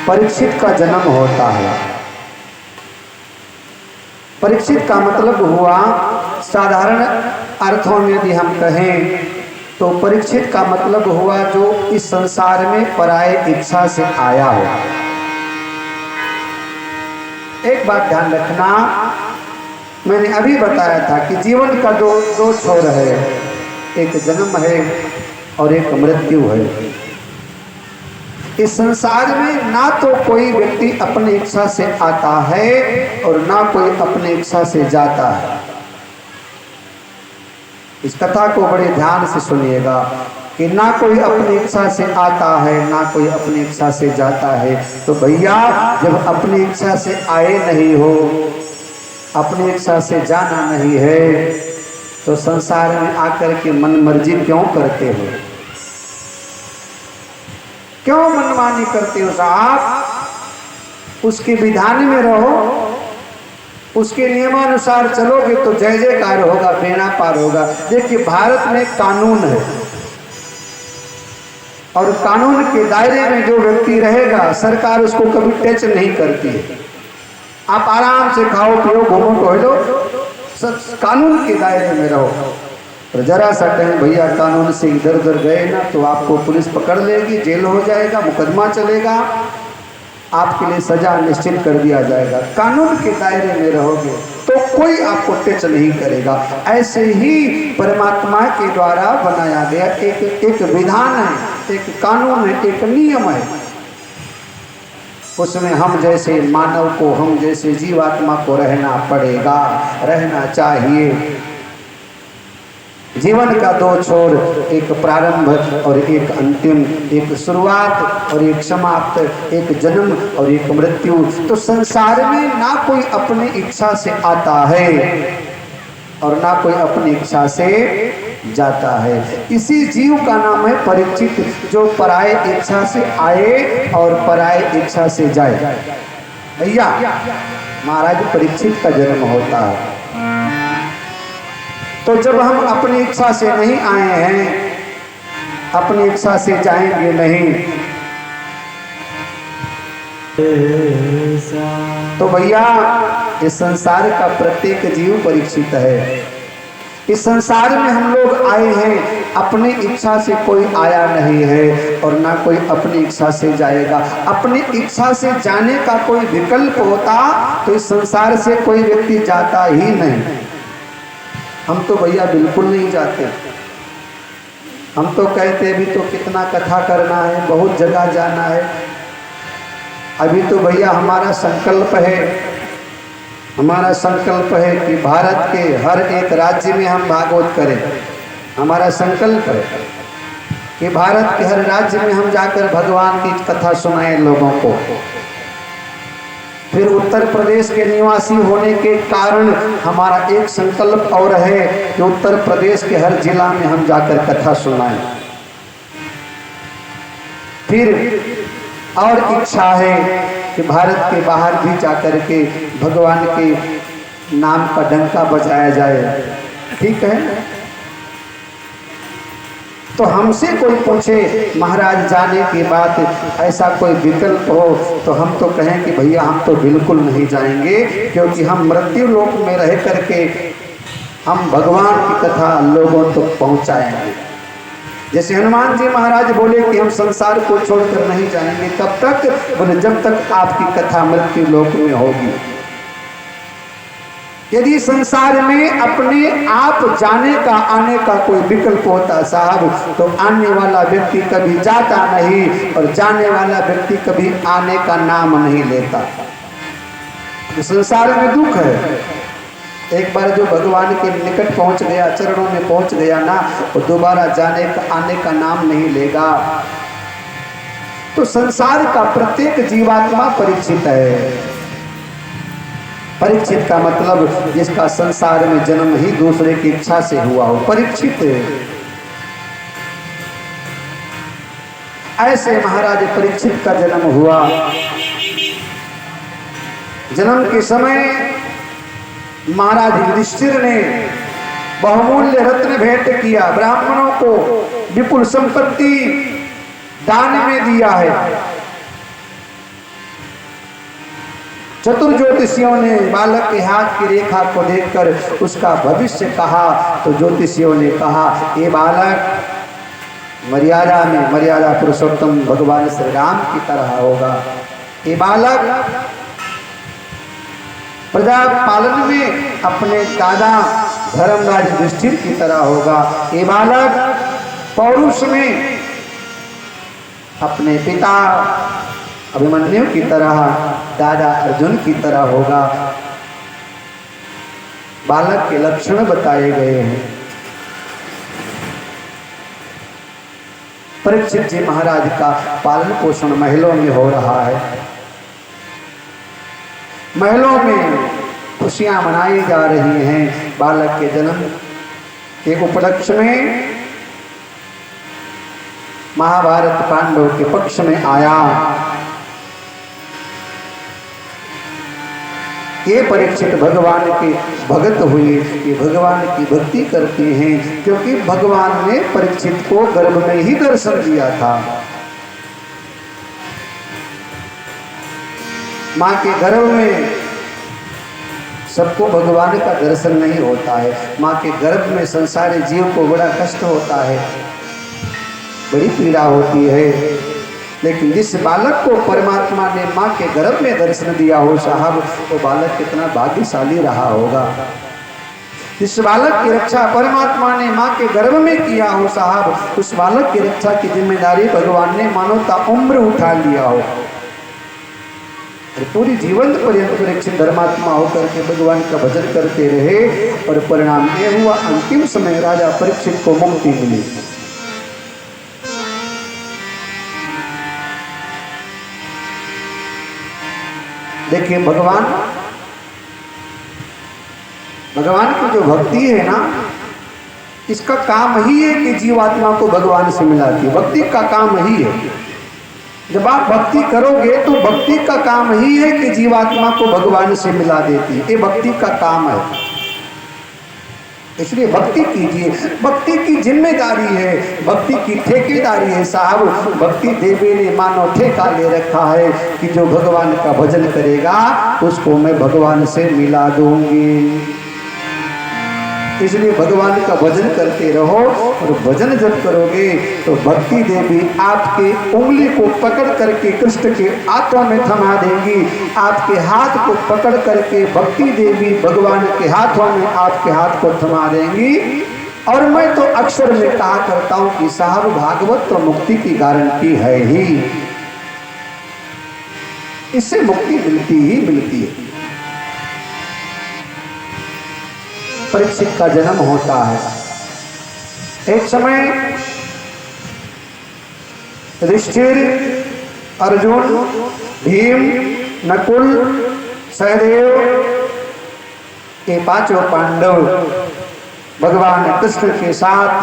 परीक्षित का जन्म होता है। परीक्षित का मतलब हुआ, साधारण अर्थों में यदि हम कहें तो परीक्षित का मतलब हुआ जो इस संसार में पराये इच्छा से आया हो। एक बात ध्यान रखना, मैंने अभी बताया था कि जीवन का दो छोर है, एक जन्म है और एक मृत्यु है। इस संसार में ना तो कोई व्यक्ति अपनी इच्छा से आता है और ना कोई अपनी इच्छा से जाता है। इस कथा को बड़े ध्यान से सुनिएगा कि ना कोई अपनी इच्छा से आता है ना कोई अपनी इच्छा से जाता है। तो भैया, जब अपनी इच्छा से आए नहीं हो, अपनी इच्छा से जाना नहीं है, तो संसार में आकर के मन मर्जी क्यों करते हो? क्यों मनमानी करते हो साहब? उसके विधान में रहो, उसके नियमानुसार चलोगे तो जय जयकार होगा, बेड़ा पार होगा। देखिए, भारत में कानून है और कानून के दायरे में जो व्यक्ति रहेगा, सरकार उसको कभी टच नहीं करती है। आप आराम से खाओ पियो घूमो टहलो, कानून के दायरे में रहो। और जरा सा कहें भैया कानून से इधर उधर गए ना तो आपको पुलिस पकड़ लेगी, जेल हो जाएगा, मुकदमा चलेगा, आपके लिए सजा निश्चित कर दिया जाएगा। कानून के दायरे में रहोगे तो कोई आपको टच नहीं करेगा। ऐसे ही परमात्मा के द्वारा बनाया गया एक विधान है, एक कानून है, एक नियम है। उसमें हम जैसे मानव को, हम जैसे जीवात्मा को रहना पड़ेगा, रहना चाहिए। जीवन का दो छोर, एक प्रारंभ और एक अंतिम, एक शुरुआत और एक समाप्त, एक जन्म और एक मृत्यु। तो संसार में ना कोई अपनी इच्छा से आता है और ना कोई अपनी इच्छा से जाता है। इसी जीव का नाम है परीक्षित, जो पराये इच्छा से आए और पराये इच्छा से जाए। भैया, महाराज परीक्षित का जन्म होता है। तो जब हम अपनी इच्छा से नहीं आए हैं, अपनी इच्छा से जाएंगे नहीं, तो भैया इस संसार का प्रत्येक जीव परीक्षित है। इस संसार में हम लोग आए हैं, अपनी इच्छा से कोई आया नहीं है और ना कोई अपनी इच्छा से जाएगा। अपनी इच्छा से जाने का कोई विकल्प होता तो इस संसार से कोई व्यक्ति जाता ही नहीं। हम तो भैया बिल्कुल नहीं जाते। हम तो कहते भी तो कितना कथा करना है, बहुत जगह जाना है। अभी तो भैया हमारा संकल्प है कि भारत के हर एक राज्य में हम भागवत करें। हमारा संकल्प है कि भारत के हर राज्य में हम जाकर भगवान की कथा सुनाएं लोगों को। फिर उत्तर प्रदेश के निवासी होने के कारण हमारा एक संकल्प और है कि उत्तर प्रदेश के हर जिला में हम जाकर कथा सुनाएं। फिर और इच्छा है कि भारत के बाहर भी जाकर के भगवान के नाम का डंका बजाया जाए। ठीक है, तो हमसे कोई पूछे महाराज जाने के बाद ऐसा कोई विकल्प हो तो हम तो कहें कि भैया हम तो बिल्कुल नहीं जाएंगे, क्योंकि हम मृत्यु लोक में रह करके हम भगवान की कथा लोगों तक पहुंचाएंगे। जैसे हनुमान जी महाराज बोले कि हम संसार को छोड़कर नहीं जाएंगे। कब तक? बोले जब तक आपकी कथा मृत्यु लोक में होगी। यदि संसार में अपने आप जाने का, आने का कोई विकल्प होता साहब, तो आने वाला व्यक्ति कभी जाता नहीं और जाने वाला व्यक्ति कभी आने का नाम नहीं लेता। संसार में दुख है। एक बार जो भगवान के निकट पहुंच गया, चरणों में पहुंच गया ना, वो दोबारा आने का नाम नहीं लेगा। तो संसार का प्रत्येक जीवात्मा परीक्षित है। परीक्षित का मतलब जिसका संसार में जन्म ही दूसरे की इच्छा से हुआ हो, परीक्षित। ऐसे महाराज परीक्षित का जन्म हुआ। जन्म के समय महाराज युधिष्ठिर ने बहुमूल्य रत्न भेंट किया, ब्राह्मणों को विपुल संपत्ति दान में दिया है। चतुर ज्योतिषियों ने बालक के हाथ की रेखा को देखकर उसका भविष्य कहा तो ज्योतिषियों ने कहा ये बालक मर्यादा में मर्यादा पुरुषोत्तम भगवान श्री राम की तरह होगा। ये बालक प्रजा पालन में अपने दादा धर्मराज युधिष्ठिर की तरह होगा। ये बालक पौरुष में अपने पिता अभिमन्यु की तरह दादा अर्जुन की तरह होगा। बालक के लक्षण बताए गए हैं। परीक्षित जी महाराज का पालन पोषण महलों में हो रहा है। महलों में खुशियां मनाई जा रही हैं। बालक के जन्म के उपलक्ष्य में महाभारत पांडव के पक्ष में आया। ये परीक्षित भगवान के भगत हुए, ये भगवान की भक्ति करते हैं क्योंकि भगवान ने परीक्षित को गर्भ में ही दर्शन दिया था। माँ के गर्भ में सबको भगवान का दर्शन नहीं होता है। माँ के गर्भ में संसारी जीव को बड़ा कष्ट होता है, बड़ी पीड़ा होती है। लेकिन जिस बालक को परमात्मा ने माँ के गर्भ में दर्शन दिया हो साहब, वो बालक कितना भाग्यशाली रहा होगा। जिस बालक की रक्षा परमात्मा ने माँ के गर्भ में किया हो साहब, उस बालक की रक्षा की जिम्मेदारी भगवान ने मानवता उम्र उठा लिया हो। पूरी जीवन पर्यंत परीक्षित धर्मात्मा होकर के भगवान का भजन करते रहे और परिणाम ये हुआ अंतिम समय राजा परीक्षित को मुक्ति मिली। देखिए भगवान की जो भक्ति है ना, इसका काम ही है कि जीवात्मा को भगवान से मिलाती है। भक्ति का काम ही है। जब आप भक्ति करोगे तो भक्ति का काम ही है कि जीवात्मा को भगवान से मिला देती है। ये भक्ति का काम है। इसलिए भक्ति कीजिए। भक्ति की जिम्मेदारी है, भक्ति की ठेकेदारी है साहब। भक्ति देवी ने मानो ठेका ले रखा है कि जो भगवान का भजन करेगा उसको मैं भगवान से मिला दूंगी। इसलिए भगवान का भजन करते रहो और भजन जब करोगे तो भक्ति देवी आपके उंगली को पकड़ करके कृष्ण के हाथों में थमा देंगी। आपके हाथ को पकड़ करके भक्ति देवी भगवान के हाथों में आपके हाथ को थमा देंगी। और मैं तो अक्सर में कहा करता हूं कि साहब भागवत तो मुक्ति की गारंटी है ही, इससे मुक्ति मिलती ही मिलती है। परीक्षित का जन्म होता है। एक समय युधिष्ठिर, अर्जुन, भीम, नकुल, सहदेव ये पांचों पांडव भगवान कृष्ण के साथ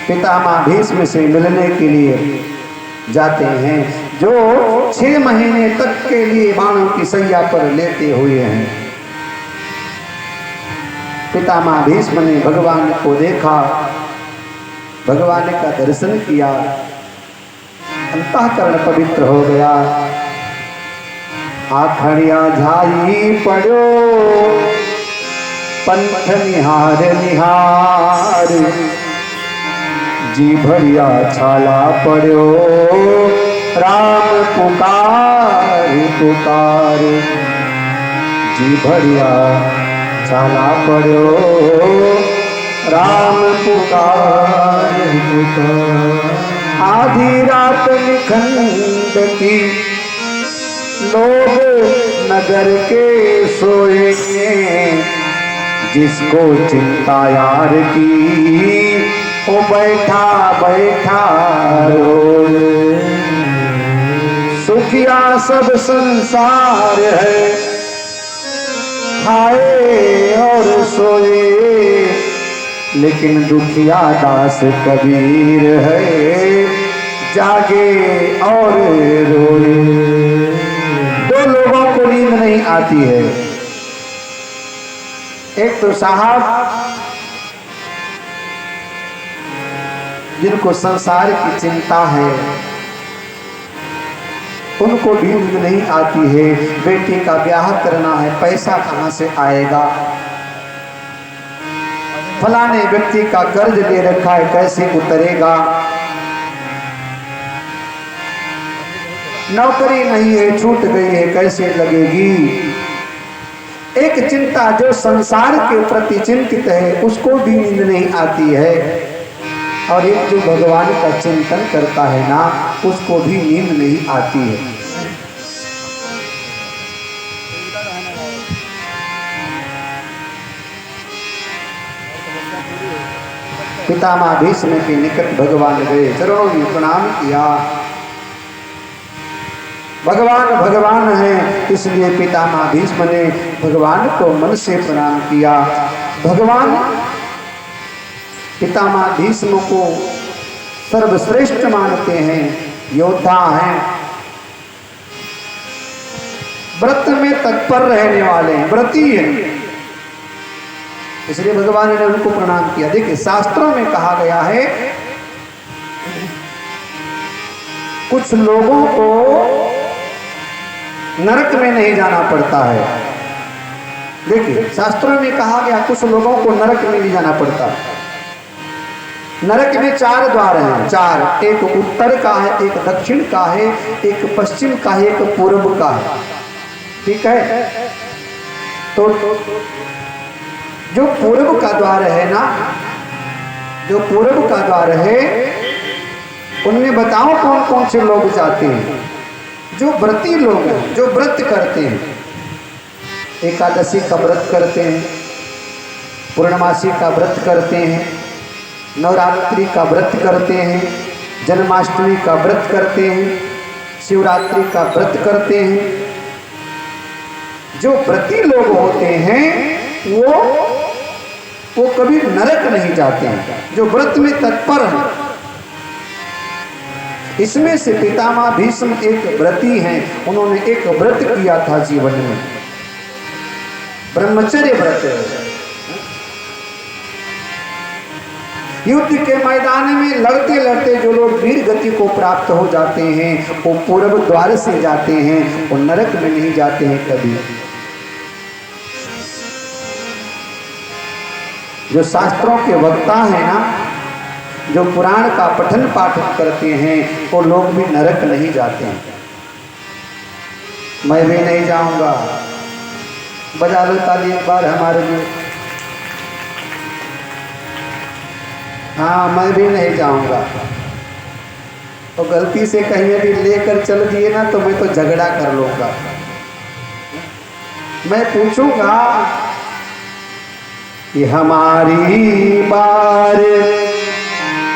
पितामह भीष्म से मिलने के लिए जाते हैं, जो 6 महीने तक के लिए बाणों की सैया पर लेटे हुए हैं। पितामह भीष्म ने भगवान को देखा, भगवान का दर्शन किया, अंतःकरण पवित्र हो गया। आखड़िया झाई पड़ो पंथ निहार निहार, जी भरिया छाला पड़ो राम पुकार पुकार, जी भरिया छाला पड़ो राम पुकार पुकार। आधी रात निखंड की लोग नगर के सोएंगे, जिसको चिंता यार की वो बैठा बैठा रोए। सुखिया सब संसार है, खाए और सोए, लेकिन दुखिया दास कबीर है, जागे और रोए। 2 लोगों को नींद नहीं आती है। एक तो साहब जिनको संसार की चिंता है, उनको भी नींद नहीं आती है। बेटी का ब्याह करना है, पैसा कहाँ से आएगा, फलाने व्यक्ति का कर्ज ले रखा है, कैसे उतरेगा, नौकरी नहीं है, छूट गई है, कैसे लगेगी। एक चिंता जो संसार के प्रति चिंतित है उसको भी नींद नहीं आती है, और एक जो भगवान का चिंतन करता है ना उसको भी नींद नहीं आती है। पितामह भीष्म के निकट भगवान गए, चरणों में प्रणाम किया। भगवान भगवान है, इसलिए पितामह भीष्म ने भगवान को मन से प्रणाम किया। भगवान पितामह भीष्म को सर्वश्रेष्ठ मानते हैं, योद्धा हैं, व्रत में तत्पर रहने वाले हैं, व्रती हैं, इसलिए भगवान ने उनको प्रणाम किया। देखिए शास्त्रों में कहा गया है कुछ लोगों को नरक में नहीं जाना पड़ता है। देखिए शास्त्रों में कहा गया कुछ लोगों को नरक में नहीं जाना पड़ता। नरक में 4 द्वार हैं, 4, एक उत्तर का है, एक दक्षिण का है, एक पश्चिम का है, एक पूर्व का है, ठीक है। तो जो पूर्व का द्वार है ना, जो पूर्व का द्वार है उनमें बताओ कौन कौन से लोग जाते हैं। जो व्रती लोग हैं, जो व्रत करते हैं, एकादशी का व्रत करते हैं, पूर्णमासी का व्रत करते हैं, नवरात्रि का व्रत करते हैं, जन्माष्टमी का व्रत करते हैं, शिवरात्रि का व्रत करते हैं। जो व्रती लोग होते हैं वो कभी नरक नहीं जाते हैं, जो व्रत में तत्पर हैं। इसमें से पितामह भीष्म एक व्रती हैं, उन्होंने एक व्रत किया था जीवन में, ब्रह्मचर्य व्रत। युद्ध के मैदान में लड़ते लड़ते जो लोग वीर गति को प्राप्त हो जाते हैं वो पूर्व द्वार से जाते हैं, वो नरक में नहीं जाते हैं कभी। जो शास्त्रों के वक्ता हैं ना, जो पुराण का पठन पाठन करते हैं वो लोग भी नरक नहीं जाते हैं। मैं भी नहीं जाऊंगा, बजा लो ताली एक बार हमारे लिए। हाँ मैं भी नहीं जाऊंगा। तो गलती से कहीं भी लेकर चल दिए ना तो मैं तो झगड़ा कर लूंगा। मैं पूछूंगा कि हमारी बार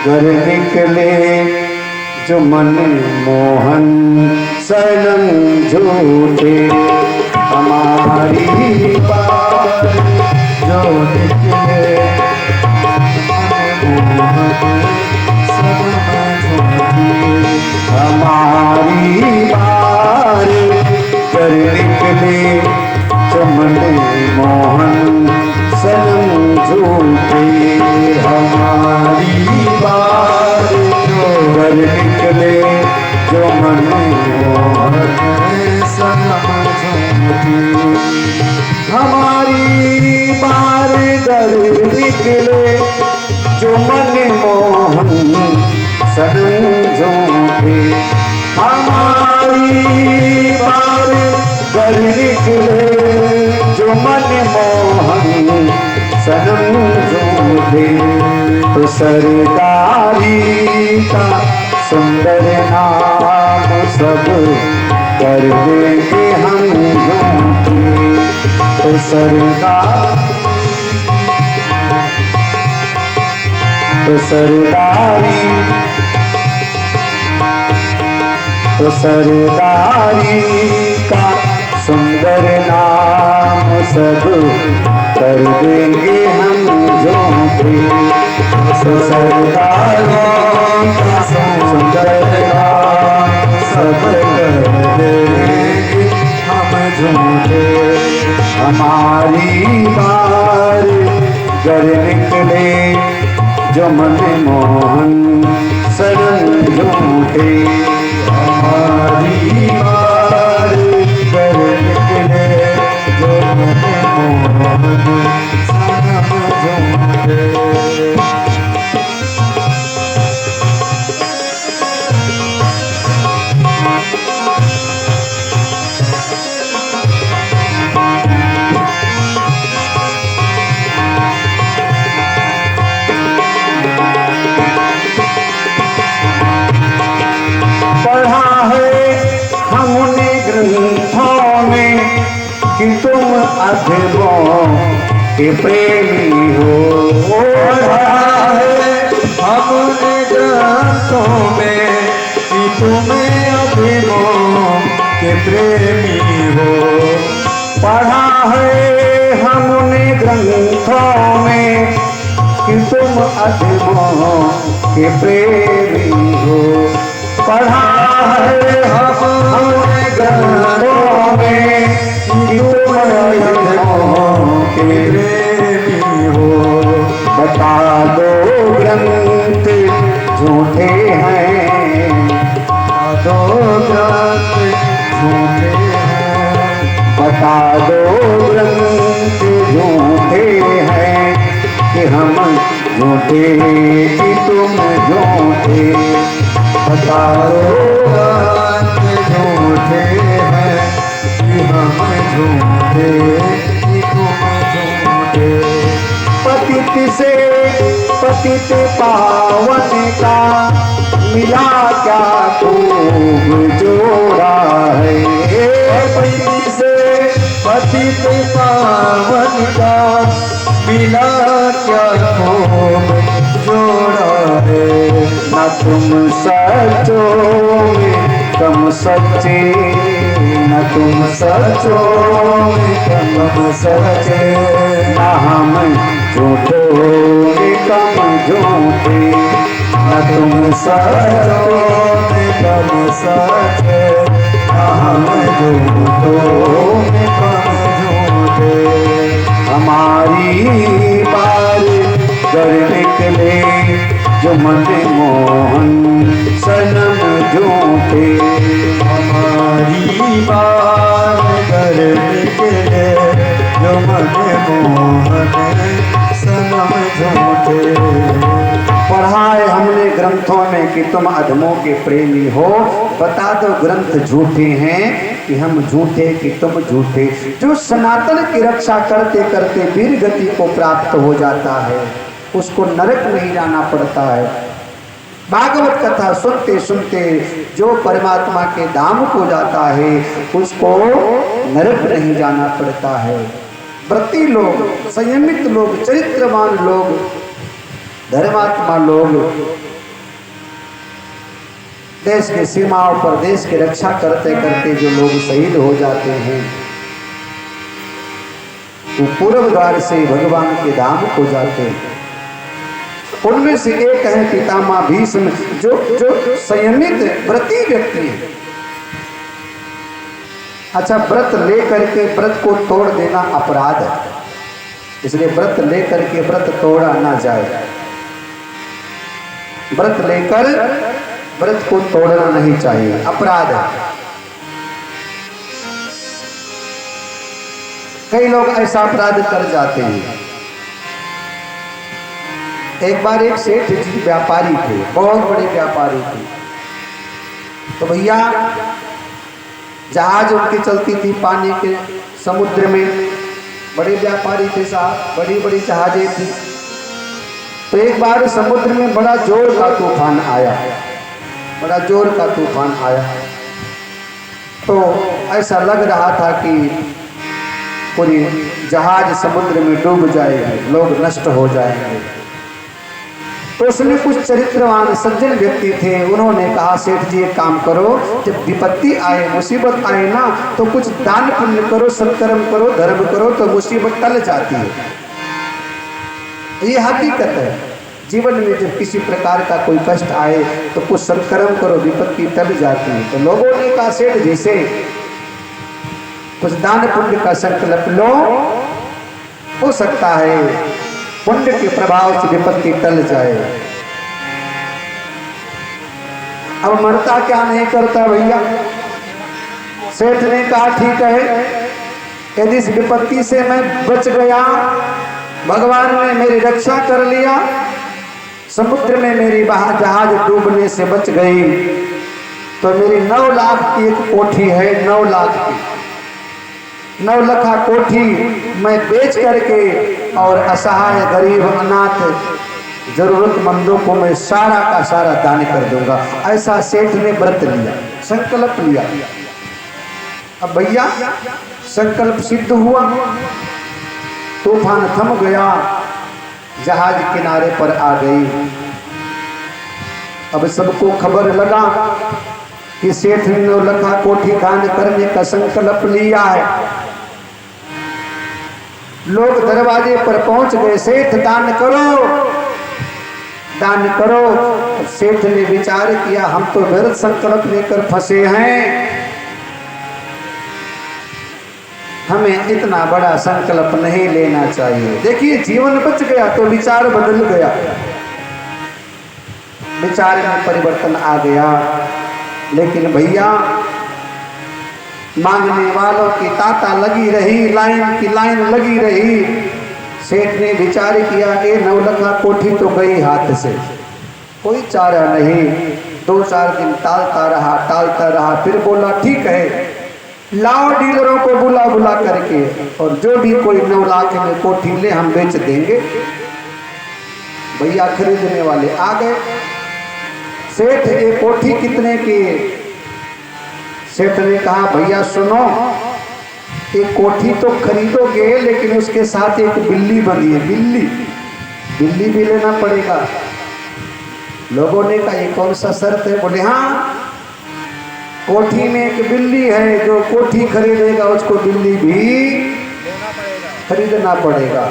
घर निकले जो मन मोहन सनम झूठे, हमारी बार जो निकले हमारी बार कर निकले चमन मोहन सनम झूठे, हमारी बार कर निकले जो मन मोहन सनम झूठे, हमारी बार कर निकले जो मन मोहन सनम झूठे, हमारी बार कर निकले जो मन मोहन सनम झूठे। तो सरदारी का सुंदर नाम सब कर देंगे हम झूठे। तो सरदारी तो सरदारी का सुंदर नाम सब कर देंगे हम झूठे। तो सरदारी का सुंदर नाम सब कर देंगे हम झूठे, हमारी बार घर निकले जो मन मोहन सनम झूठे, हमारी कि तुम अधमों के प्रेमी हो। पढ़ा है हमने ग्रंथों में कि तुम्हें अधमों के प्रेमी हो। पढ़ा है हमने ग्रंथों में कि तुम अधमों के प्रेमी हो। पढ़ा है हमने ग्रंथों में कि तुम अधमों के प्रेमी हो। बता दो ग्रंथ झूठे हैं, दो ग्रंथ झूठे हैं। बता दो ग्रंथ झूठे हैं कि हम झूठे कि तुम झूठे। बता दो ग्रंथ झूठे हैं कि हम झूठे कि तुम झूठे। पतित से पतित पावन का मिला क्या खूब जोड़ा है। पति से पतित पावन का मिला क्या खूब जोड़ा है। न तुम सचो तुम सच्चे, न तुम सचो तुम सच्चे, न हम झूठो कम झूठे। न तुम सचो तुम सच्चे, हम झूठो कम झूठे। हमारी बार कर निकले जो मन मोहन सनम झूठे। हमारी बात कर निकले जो मन मोहन सनम झूठे। पढ़ा है हमने ग्रंथों में कि तुम अधमों के प्रेमी हो। बता दो ग्रंथ झूठे हैं कि हम झूठे कि तुम झूठे। जो सनातन की रक्षा करते करते वीर गति को प्राप्त हो जाता है उसको नरक नहीं जाना पड़ता है। भागवत कथा सुनते सुनते जो परमात्मा के धाम को जाता है उसको नरक नहीं जाना पड़ता है। व्रती लोग, संयमित लोग, चरित्रवान लोग, धर्मात्मा लोग देश की सीमाओं पर देश की रक्षा करते करते जो लोग शहीद हो जाते हैं वो पूर्व द्वार से भगवान के धाम को जाते हैं। उनमें से एक है पितामह भीष्म, जो संयमित व्रती व्यक्ति है। अच्छा, व्रत लेकर के व्रत को तोड़ देना अपराध है, इसलिए व्रत लेकर के व्रत तोड़ा ना जाए। व्रत लेकर व्रत को तोड़ना नहीं चाहिए, अपराध है। कई लोग ऐसा अपराध कर जाते हैं। एक बार एक सेठ जी व्यापारी थे, बहुत बड़े व्यापारी थे। तो भैया जहाज उनकी चलती थी पानी के समुद्र में, बड़े व्यापारी थे साहब, बड़ी बड़ी जहाजें थी। तो एक बार समुद्र में बड़ा जोर का तूफान आया, बड़ा जोर का तूफान आया। तो ऐसा लग रहा था कि पूरी जहाज समुद्र में डूब जाएगी, लोग नष्ट हो जाएंगे। तो उसमें कुछ चरित्रवान सज्जन व्यक्ति थे, उन्होंने कहा सेठ जी एक काम करो, जब विपत्ति आए, मुसीबत आए ना, तो कुछ दान पुण्य करो, सत्कर्म करो, धर्म करो तो मुसीबत टल जाती है। ये हकीकत है। जीवन में जब किसी प्रकार का कोई कष्ट आए तो कुछ सत्कर्म करो, विपत्ति टल जाती है। तो लोगों ने कहा सेठ जी से कुछ दान पुण्य का संकल्प लो, हो सकता है पुण्य के प्रभाव से विपत्ति टल जाए। अब मरता क्या नहीं करता भैया। सेठ ने कहा ठीक है, यदि इस विपत्ति से मैं बच गया, भगवान ने मेरी रक्षा कर लिया, समुद्र में मेरी जहाज डूबने से बच गई, तो मेरी 9 लाख की एक कोठी है, 9 लाख की 9 लखा कोठी मैं बेच करके और असहाय गरीब अनाथ जरूरतमंदों को मैं सारा का सारा दान कर दूंगा। ऐसा सेठ ने व्रत लिया, संकल्प लिया। अब भैया संकल्प सिद्ध हुआ, तूफान थम गया, जहाज किनारे पर आ गई। अब सबको खबर लगा कि सेठ ने 9 लाख कोठी दान करने का संकल्प लिया है। लोग दरवाजे पर पहुंच गए, सेठ दान करो, दान करो। सेठ ने विचार किया, हम तो व्यर्थ संकल्प लेकर फंसे हैं, हमें इतना बड़ा संकल्प नहीं लेना चाहिए। देखिए जीवन बच गया तो विचार बदल गया, विचार में परिवर्तन आ गया। लेकिन भैया मांगने वालों की तांता लगी रही, लाइन की लाइन लगी रही। सेठ ने विचार किया, ये 9 लाख कोठी तो गई हाथ से, कोई चारा नहीं। 2-4 दिन टालता रहा, फिर बोला ठीक है, लाओ डीलरों को बुला बुला करके, और जो भी कोई 9 लाख में कोठी ले हम बेच देंगे। भैया खरीदने वाले आ गए। सेठ ये कोठी कितने की? सेठ ने कहा, भैया सुनो, एक कोठी तो खरीदोगे लेकिन उसके साथ एक बिल्ली बनी है, बिल्ली भी लेना पड़ेगा। लोगों ने कहा, ये कौन सा शर्त है? बोले हाँ, कोठी में एक बिल्ली है, जो कोठी खरीदेगा उसको बिल्ली भी खरीदना पड़ेगा।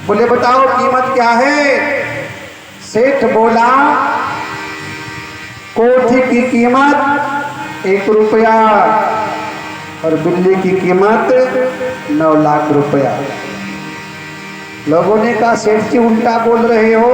बोले बताओ कीमत क्या है? सेठ बोला, कोठी की कीमत 1 रुपया और बिल्ली की कीमत 9 लाख रुपया। लोगों ने कहा, सेठ जी उल्टा बोल रहे हो,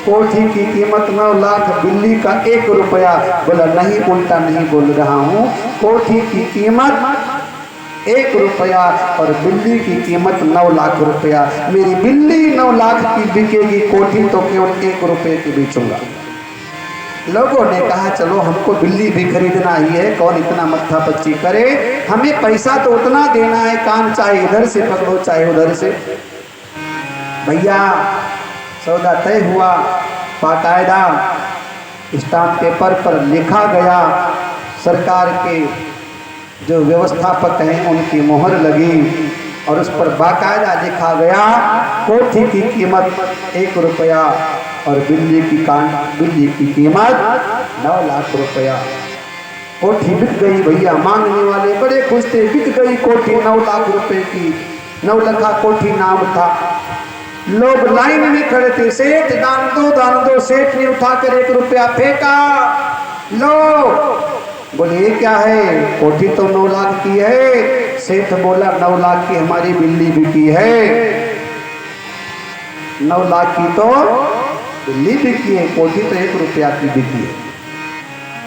कोठी की कीमत 9 लाख, बिल्ली का 1 रुपया। बोला नहीं, उल्टा नहीं बोल रहा हूँ, कोठी की कीमत 1 रुपया और बिल्ली की कीमत 9 लाख रुपया। मेरी बिल्ली 9 लाख की बिकेगी, कोठी तो केवल 1 रुपये की बेचूंगा। लोगों ने कहा, चलो हमको बिल्ली भी खरीदना ही है, कौन इतना मत्था पच्ची करे, हमें पैसा तो उतना देना है, कान चाहे इधर से पकड़ो चाहे उधर से। भैया सौदा तय हुआ, बाकायदा स्टाम्प पेपर पर लिखा गया, सरकार के जो व्यवस्थापक हैं उनकी मोहर लगी और उस पर बाकायदा लिखा गया, कोठी की कीमत 1 रुपया और बिल्ली की कीमत 9 लाख रुपया। कोठी बिक गई भैया, मांगने वाले बड़े खुश थे, बिक गई कोठी 9 लाख रुपए की। 9 लाख कोठी नाम था। लोग लाइन में खड़े थे, सेठ दान दो। सेठ ने उठाकर 1 रुपया फेंका, लो। बोले ये क्या है? कोठी तो 9 लाख की है। सेठ बोला, 9 लाख की हमारी बिल्ली बिकी है, 9 लाख की तो बिल्ली बिकी है, कोठी तो 1 रुपया की बिकी है।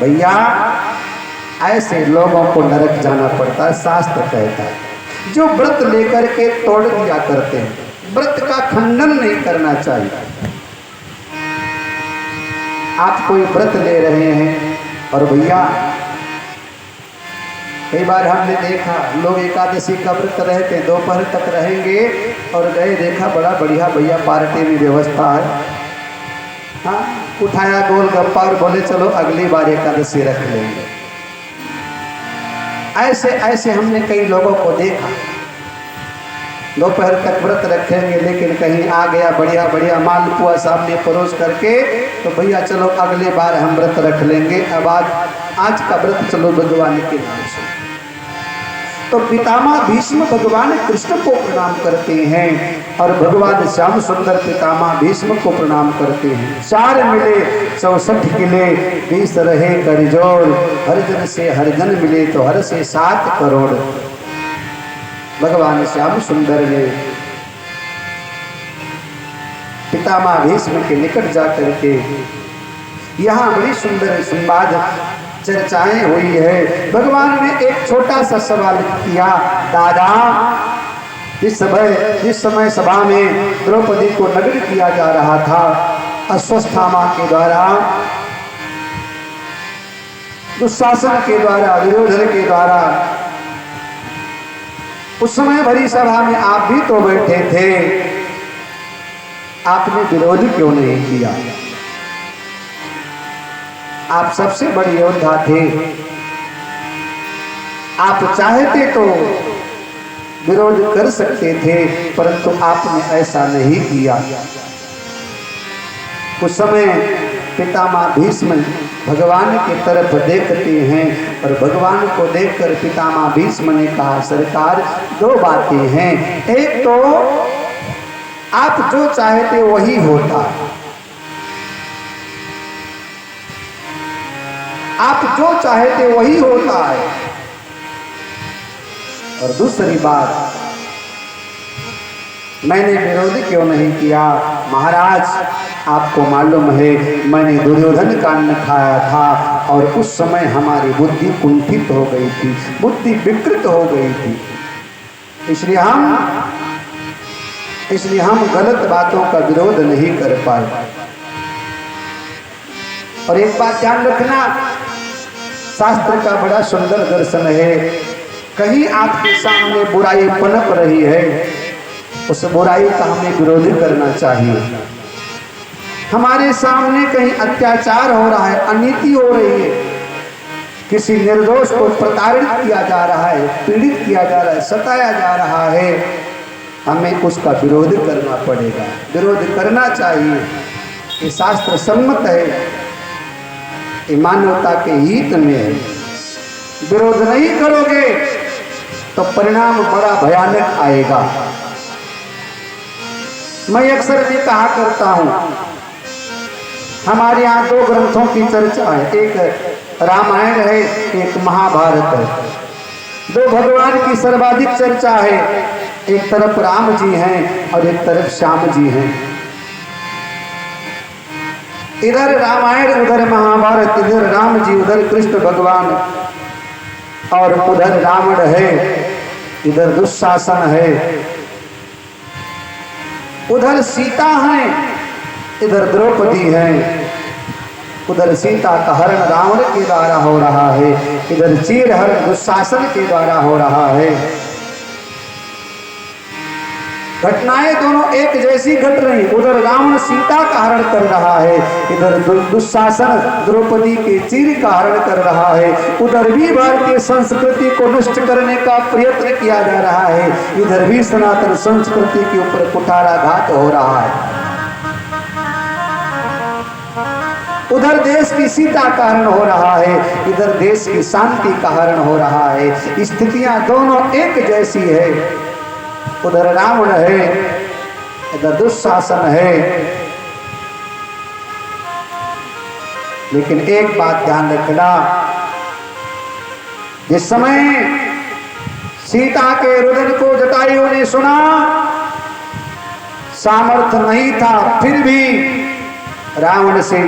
भैया ऐसे लोगों को नरक जाना पड़ता है। शास्त्र कहता है, जो व्रत लेकर के तोड़ दिया करते हैं, व्रत का खंडन नहीं करना चाहिए। आप कोई व्रत ले रहे हैं और भैया कई बार हमने देखा, लोग एकादशी का व्रत रहते हैं, दोपहर तक रहेंगे और गए, देखा बड़ा बढ़िया भैया पार्टी में व्यवस्था है, हाँ, उठाया गोल गप्पा और बोले चलो अगली बार एकादशी रख लेंगे। ऐसे ऐसे हमने कई लोगों को देखा, दोपहर तक व्रत रखेंगे लेकिन कहीं आ गया बढ़िया बढ़िया मालपुआ सामने परोस करके, तो भैया चलो अगली बार हम व्रत रख लेंगे, अब आज का व्रत चलो भगवान के नाम से। तो पितामह भीष्म भगवान कृष्ण को प्रणाम करते हैं और भगवान श्याम सुंदर पितामह भीष्म को प्रणाम करते हैं। 4 मिले 64 किले, 20 रहे करजोड़, हर जन से हर जन मिले तो हर से 7 करोड़। भगवान श्याम सुंदर ने पितामह भीष्म के निकट जाकर के, यहाँ बड़ी सुंदर संवाद चर्चाएं हुई है। भगवान ने एक छोटा सा सवाल किया, दादा जिस समय सभा में द्रौपदी को नग्न किया जा रहा था अश्वत्थामा के द्वारा, दुशासन के द्वारा, दुर्योधन के द्वारा, उस समय भरी सभा में आप भी तो बैठे थे, आपने विरोध क्यों नहीं किया? आप सबसे बड़े योद्धा थे, आप चाहते तो विरोध कर सकते थे, परंतु आपने ऐसा नहीं किया। कुछ समय पितामह भीष्म भगवान की तरफ देखते हैं और भगवान को देखकर पितामह भीष्म ने कहा, सरकार दो बातें हैं। एक तो आप जो चाहते वही होता, आप जो चाहते वही होता है। और दूसरी बात, मैंने विरोध क्यों नहीं किया? महाराज आपको मालूम है मैंने दुर्योधन का अन्न खाया था और उस समय हमारी बुद्धि कुंठित हो गई थी, बुद्धि विकृत हो गई थी, इसलिए हम गलत बातों का विरोध नहीं कर पाए। और एक बात ध्यान रखना, शास्त्र का बड़ा सुंदर दर्शन है। कहीं आपके सामने बुराई पनप रही है, उस बुराई का हमें विरोध करना चाहिए। हमारे सामने कहीं अत्याचार हो रहा है, अनीति हो रही है, किसी निर्दोष को प्रताड़ित किया जा रहा है, पीड़ित किया जा रहा है, सताया जा रहा है, हमें उसका विरोध करना पड़ेगा, विरोध करना चाहिए। ये शास्त्र सम्मत है, ये मानवता के हित में है। विरोध नहीं करोगे तो परिणाम बड़ा भयानक आएगा। मैं अक्सर ये कहा करता हूं, हमारे यहाँ दो ग्रंथों की चर्चा है, एक रामायण है, एक महाभारत है। दो भगवान की सर्वाधिक चर्चा है, एक तरफ राम जी हैं और एक तरफ श्याम जी हैं। इधर रामायण उधर महाभारत, इधर राम जी उधर कृष्ण भगवान, और उधर रावण है, इधर दुशासन है, उधर सीता है, इधर द्रौपदी है। उधर सीता का हरण रावण के द्वारा हो रहा है, इधर चीर हरण दुशासन के द्वारा हो रहा है। घटनाएं दोनों एक जैसी घट रही, उधर रावण सीता का हरण कर रहा है, इधर दुशासन द्रौपदी के चीर का हरण कर रहा है। उधर भी भारतीय संस्कृति को नष्ट करने का प्रयत्न किया जा रहा है, इधर भी सनातन संस्कृति के ऊपर कुठाराघात हो रहा है। उधर देश की सीता का हरण हो रहा है, इधर देश की शांति का हरण हो रहा है। स्थितियां दोनों एक जैसी है, उधर रावण है, इधर दुशासन है। लेकिन एक बात ध्यान रखना, जिस समय सीता के रुदन को जटायु ने सुना, सामर्थ्य नहीं था, फिर भी रावण से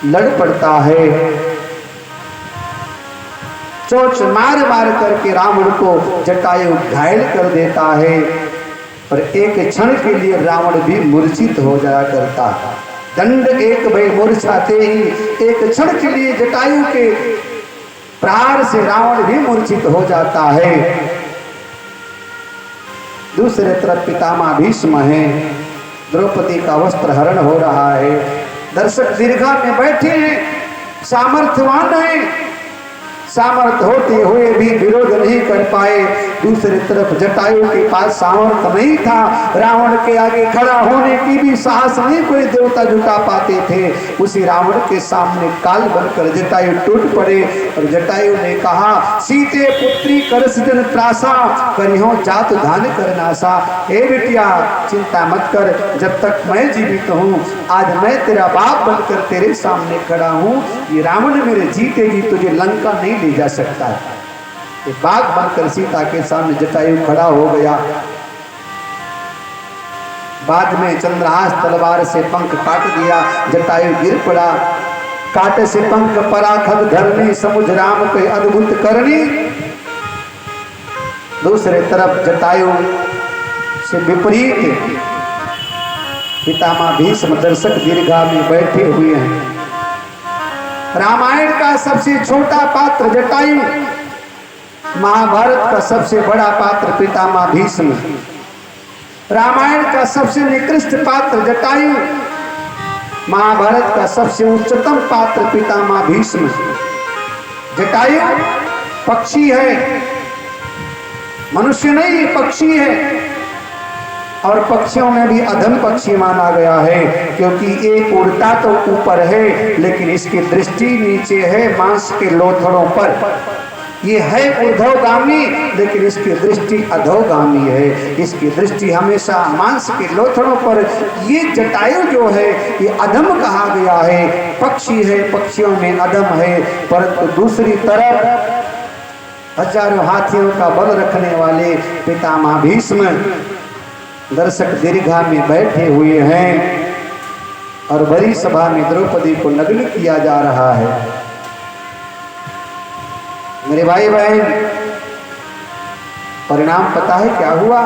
लड़ पड़ता है। चोच मार मार करके रावण को जटायु घायल कर देता है और एक क्षण के लिए रावण भी मूर्छित हो जाया करता है। दंड एक भय मूर्छाते ही, एक क्षण के लिए जटायु के प्रहार से रावण भी मूर्छित हो जाता है। दूसरे तरफ पितामह भीष्म है, द्रौपदी का वस्त्र हरण हो रहा है। दर्शक दीर्घा में बैठे हैं, सामर्थ्यवान हैं, सामर्थ्य होते हुए भी विरोध नहीं कर पाए। दूसरी तरफ जटायु के पास सामर्थ्य नहीं था, रावण के आगे खड़ा होने की भी साहस नहीं कोई देवता जुटा पाते थे। उसी रावण के सामने काल बनकर जटायु टूट पड़े और जटायु ने कहा, सीते पुत्री करस जन त्रासा, करिहो जात धान कर नासा। हे बिटिया चिंता मत कर, जब तक मैं जीवित हूँ, आज मैं तेरा बाप बनकर तेरे सामने खड़ा हूँ। ये रावण मेरे जीतेगी, तुझे लंका नहीं ले जा सकता है। बाघ बनकर सीता के सामने जटायु खड़ा हो गया। बाद में चंद्रहास तलवार से पंख काट दिया, जटायु गिर पड़ा। काटे से पंख पराखग धरनी, समुझ राम के अद्भुत करनी। दूसरे तरफ जटायु से विपरीत पितामह भीष्म दर्शक दीर्घा में बैठे हुए हैं। रामायण का सबसे छोटा पात्र जटायु, महाभारत का सबसे बड़ा पात्र पितामह भीष्म। रामायण का सबसे निकृष्ट पात्र जटायु, महाभारत का सबसे उच्चतम पात्र पितामह भीष्म। जटायु पक्षी है, मनुष्य नहीं, ये पक्षी है। और पक्षियों में भी अधम पक्षी माना गया है, क्योंकि एक उड़ता तो ऊपर है लेकिन इसकी दृष्टि नीचे है, मांस के लोथड़ों पर। ये है ऊर्ध्वगामी लेकिन इसकी दृष्टि अधोगामी है, इसकी दृष्टि हमेशा मांस के लोथड़ों पर। ये जटायु जो है ये अधम कहा गया है, पक्षी है, पक्षियों में अधम है। परंतु दूसरी तरफ हजारों हाथियों का बल रखने वाले पितामह भीष्म दर्शक दीर्घा में बैठे हुए हैं और बड़ी सभा में द्रौपदी को नग्न किया जा रहा है। मेरे भाई बहन, परिणाम पता है क्या हुआ?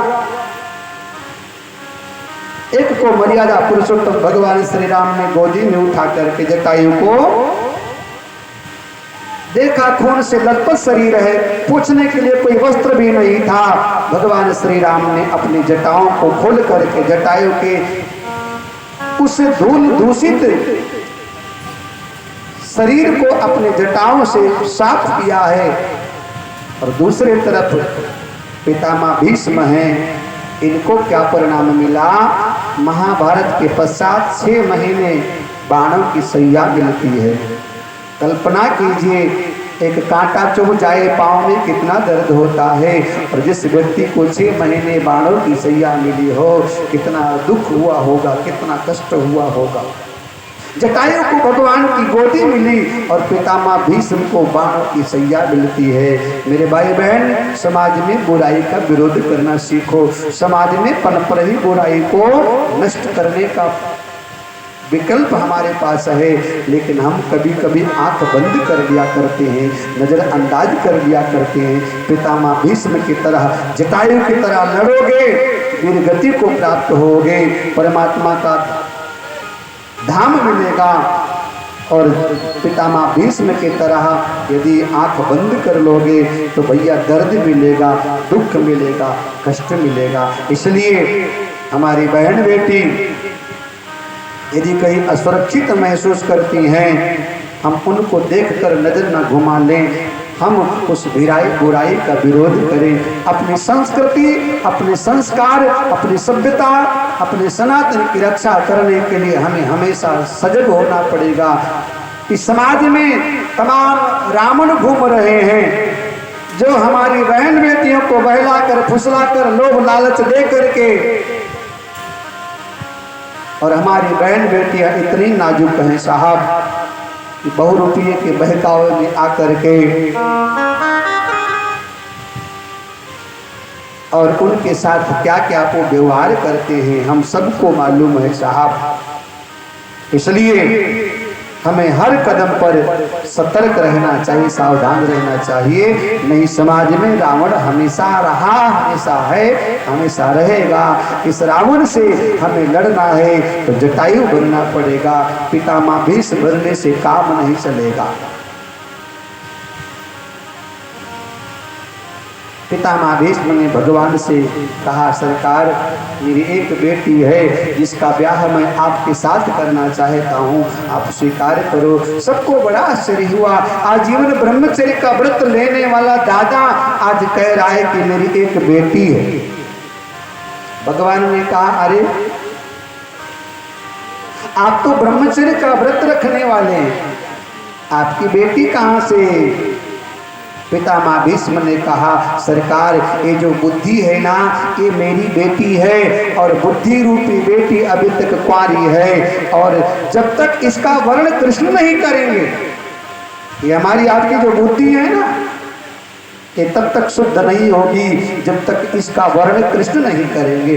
एक को मर्यादा पुरुषोत्तम भगवान श्री राम ने गोदी में उठा करके जटायु को देखा, खून से लथपथ शरीर है, पूछने के लिए कोई वस्त्र भी नहीं था। भगवान श्री राम ने अपनी जटाओं को खोल करके जटायु के उस धूल दूषित शरीर को अपने जटाओं से साफ किया है। और दूसरे तरफ पितामह भीष्म हैं, इनको क्या परिणाम मिला? महाभारत के पश्चात 6 महीने बाणों की सैया मिलती है। कल्पना कीजिए, एक कांटा चुभ जाए पांव में कितना दर्द होता है, और जिस व्यक्ति को 6 महीने बाणों की सैया मिली हो, कितना दुख हुआ होगा, कितना कष्ट हुआ होगा। जटायु को भगवान की गोदी मिली और पितामह भीष्म को बाणों की सैया मिलती है। मेरे भाई बहन, समाज में बुराई का विरोध करना सीखो। समाज में पनप रही बुराई को नष्ट करने का विकल्प हमारे पास है, लेकिन हम कभी कभी आंख बंद कर दिया करते हैं, नजरअंदाज कर दिया करते हैं। पितामह भीष्म की तरह, जटायु की तरह लड़ोगे, वीरगति को प्राप्त होगे, परमात्मा का धाम मिलेगा। और पितामह भीष्म की तरह यदि आंख बंद कर लोगे तो भैया दर्द मिलेगा, दुख मिलेगा, कष्ट मिलेगा। इसलिए हमारी बहन बेटी यदि कहीं असुरक्षित महसूस करती हैं, हम उनको देखकर नजर न घुमा लें, हम उस बुराई का विरोध करें। अपनी संस्कृति, अपने संस्कार, अपनी सभ्यता, अपने सनातन की रक्षा करने के लिए हमें हमेशा सजग होना पड़ेगा। इस समाज में तमाम रावण घूम रहे हैं, जो हमारी बहन बेटियों को बहलाकर, फुसलाकर, लोभ लालच दे करके, और हमारी बहन बेटियां इतनी नाजुक हैं साहब कि बहुरूपिये के बहकावे में आकर के और उनके साथ क्या क्या वो व्यवहार करते हैं, हम सबको मालूम है साहब। इसलिए हमें हर कदम पर सतर्क रहना चाहिए, सावधान रहना चाहिए। नहीं, समाज में रावण हमेशा रहा, हमेशा है, हमेशा रहेगा। इस रावण से हमें लड़ना है तो जटायु बनना पड़ेगा। पितामह भीष्म बनने से काम नहीं चलेगा। पितामह भीष्म ने भगवान से कहा, सरकार मेरी एक बेटी है जिसका ब्याह मैं आपके साथ करना चाहता हूँ, आप स्वीकार करो। सबको बड़ा आश्चर्य हुआ। आजीवन ब्रह्मचर्य का व्रत लेने वाला दादा आज कह रहा है कि मेरी एक बेटी है। भगवान ने कहा, अरे आप तो ब्रह्मचर्य का व्रत रखने वाले हैं, आपकी बेटी कहाँ से? पितामह भीष्म ने कहा, सरकार ये जो बुद्धि है ना, ये मेरी बेटी है और बुद्धि रूपी बेटी अभी तक कुंवारी है, और जब तक इसका वर्ण कृष्ण नहीं करेंगे, ये हमारी आपकी जो बुद्धि है ना, ये तब तक शुद्ध नहीं होगी जब तक इसका वर्ण कृष्ण नहीं करेंगे।